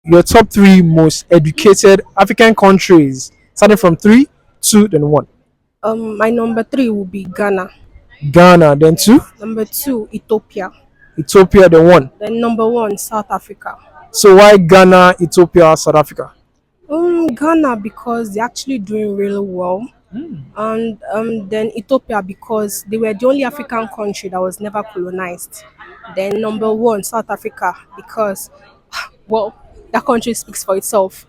your top three most educated African countries, starting from three, two, then one. My number three will be Ghana. Ghana, then two, Number two, Ethiopia. Ethiopia, then one. Then number one, South Africa. So why Ghana, Ethiopia, South Africa? Ghana because they're actually doing really well, and then Ethiopia because they were the only African country that was never colonized. Then number one, South Africa because, well, that country speaks for itself.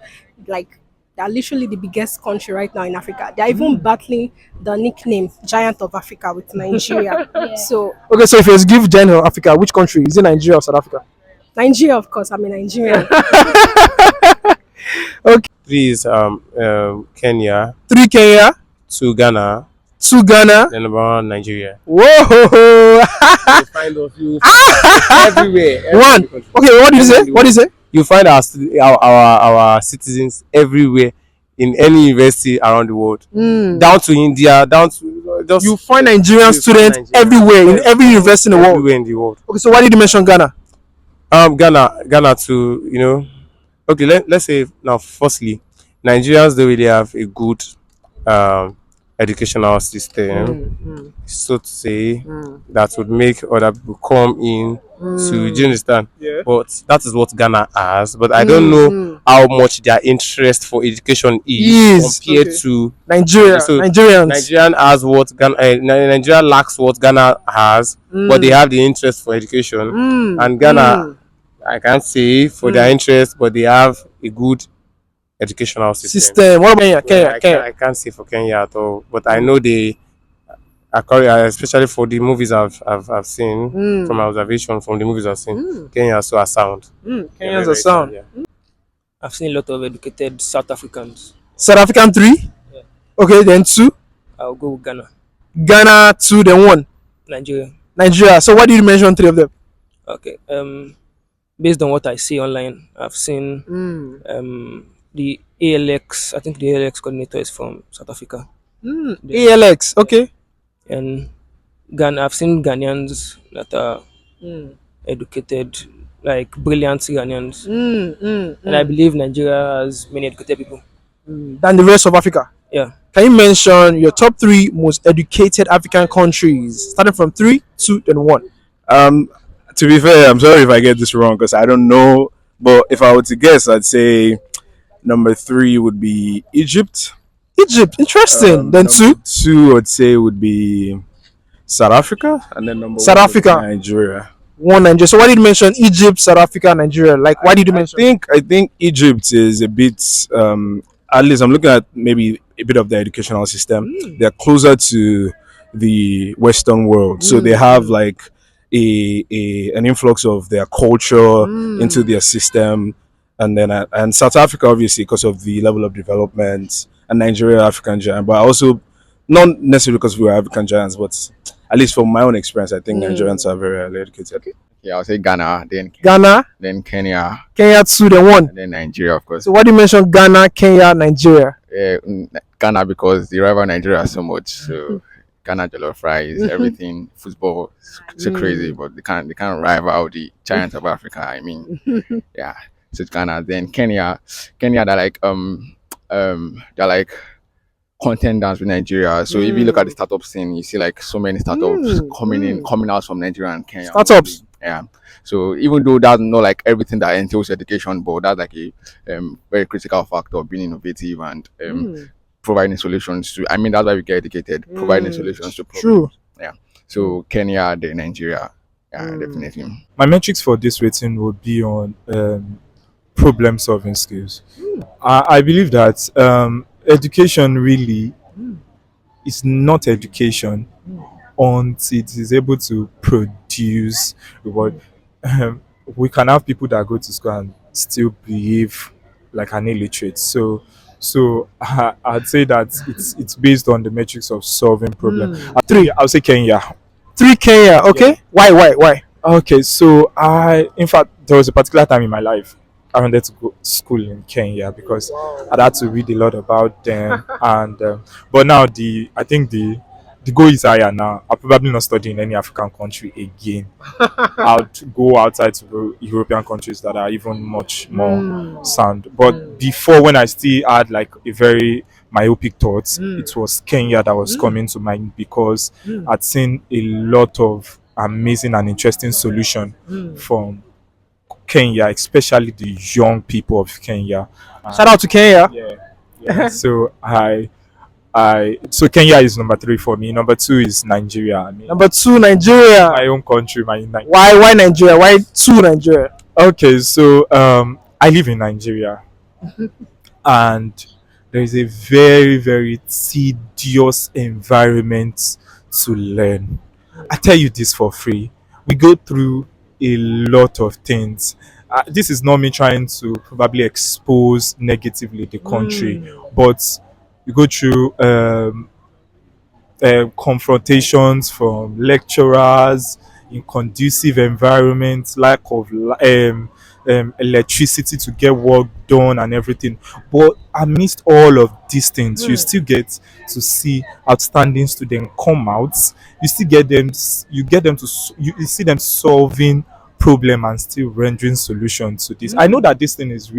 Like they're literally the biggest country right now in Africa. They're even battling the nickname Giant of Africa with Nigeria. So Okay, so if you give general Africa, which country? Is it Nigeria or South Africa? Nigeria, of course, I'm a Nigerian. Okay, Three is Kenya, three Kenya, two Ghana, two Ghana. then number one Nigeria. Whoa! You find of you everywhere. One. Okay, what did you say? What did you say? You find our citizens everywhere in any university around the world, down to India, down to just You find Nigerian students Nigerian. everywhere in every university in the world. Everywhere in the world. Okay, so why did you mention Ghana? Ghana to Okay, let's say now. Firstly, Nigerians don't really have a good educational system, so to say, that would make other people come in. Do you understand? Yeah. But that is what Ghana has. But I don't know how much their interest for education Is, compared okay. to Nigeria, So, Nigerians. Nigerian has what Ghana. Nigeria lacks what Ghana has, but they have the interest for education, and Ghana. I can't say for their interest, but they have a good educational system. What about Kenya? I Kenya. can't say for Kenya at all, but I know they, especially for the movies I've seen, from my observation from the movies I've seen, Kenya so are sound. Kenyans are sound. Yeah. I've seen a lot of educated South Africans. South African three. Yeah. Okay, then two. I'll go with Ghana, Ghana two, then one. Nigeria. Nigeria. So why did you mention three of them? Okay. Based on what I see online, I've seen the ALX. I think the ALX coordinator is from South Africa, ALX. Okay. and Ghana. I've seen Ghanaians that are educated, like brilliant Ghanaians, and I believe Nigeria has many educated people. Than the rest of Africa. Yeah. Can you mention your top three most educated African countries, starting from three, two, then one? To be fair, I'm sorry if I get this wrong because I don't know. But if I were to guess, I'd say number three would be Egypt. Egypt. Interesting. Then two. Number two, I'd say would be South Africa, and then number South one would be Africa. Nigeria. One Nigeria. So why did you mention Egypt, South Africa, Nigeria? Like, why did you mention? I think Egypt is a bit. At least I'm looking at maybe a bit of the educational system. They're closer to the Western world, so they have like an influx of their culture into their system, and then and South Africa obviously because of the level of development, and Nigeria African giant, but also not necessarily because we are African giants, but at least from my own experience, I think Nigerians are very highly educated. Yeah, I'll say Ghana, Ghana, then Kenya, Kenya two, then one. and then Nigeria, of course. So why do you mention Ghana, Kenya, Nigeria? Ghana because they rival Nigeria so much. So Ghana jollof rice, everything, football, so crazy, but they can't rival the giants of Africa. I mean, yeah. So it's Ghana, then Kenya, they're like they're like contenders with Nigeria. So if you look at the startup scene, you see like so many startups coming out from Nigeria and Kenya. Startups. Yeah. So even though that's not like everything that entails education, but that's like a very critical factor of being innovative and providing solutions to. I mean, that's why we get educated, providing solutions to problems. True. Yeah. So Kenya, then Nigeria. Yeah, definitely. My metrics for this rating would be on problem solving skills. I believe that education really is not education until it is able to produce reward. We can have people that go to school and still behave like an illiterate. So I'd say that it's based on the metrics of solving problem. Three, I'll say Kenya. Three Kenya. Okay. Yeah. Why? Okay, so in fact, there was a particular time in my life I wanted to go to school in Kenya because I'd had to read a lot about them, and but now I think the the goal is higher now. I'll probably not study in any African country again. I'll go outside to European countries that are even much more sound. But before, when I still had like a very myopic thoughts, it was Kenya that was coming to mind because I'd seen a lot of amazing and interesting solution from Kenya, especially the young people of Kenya. Shout out to Kenya. Yeah. So so Kenya is number 3 for me. Number 2 is Nigeria. I mean, Number 2, Nigeria. my own country, Why Nigeria? Why 2 Nigeria? Okay, so I live in Nigeria, and there is a very, very tedious environment to learn. I tell you this for free. We go through a lot of things. This is not me trying to probably expose negatively the country, but we go through confrontations from lecturers in conducive environments, lack of electricity to get work done and everything. But amidst all of these things, you still get to see outstanding students come out. You still get them. You get them to. You see them solving problem and still rendering solutions to this. I know that this thing is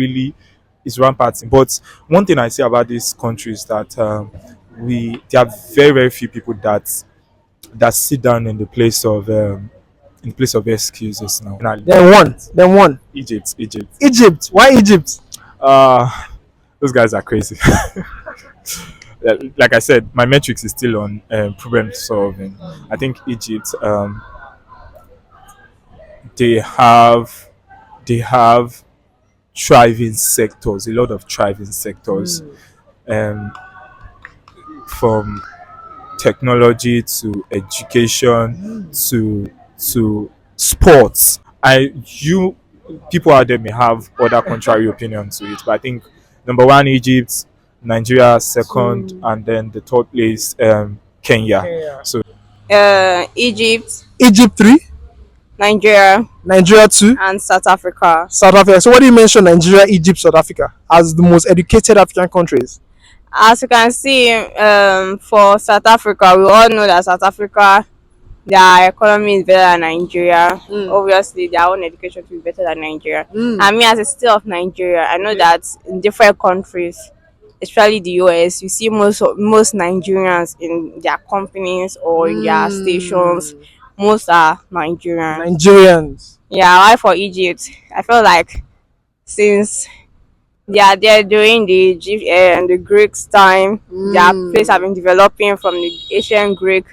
rampant, but one thing I say about this country is that there are very, very few people that sit down in the place of excuses now. Then one. Egypt. Why Egypt? Those guys are crazy. Like I said, my metrics is still on problem solving. I think Egypt, they have thriving sectors, a lot of thriving sectors, from technology to education to sports. People out there may have other contrary opinions to it, but I think number 1 Egypt, Nigeria second, and then the third place Kenya. So Egypt, Egypt 3, Nigeria, 2, and South Africa. South Africa. So, what do you mention Nigeria, Egypt, South Africa as the most educated African countries? As you can see, for South Africa, we all know that South Africa, their economy is better than Nigeria. Obviously, their own education will be better than Nigeria. And me, as a citizen of Nigeria, I know that in different countries, especially the US, you see most Nigerians in their companies or in their stations. Most are Nigerians. Yeah, why for Egypt? I feel like since they are there during the Egypt and the Greeks time, their place have been developing from the ancient Greek.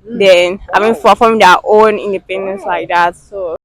Then I mean, forming their own independence like that. So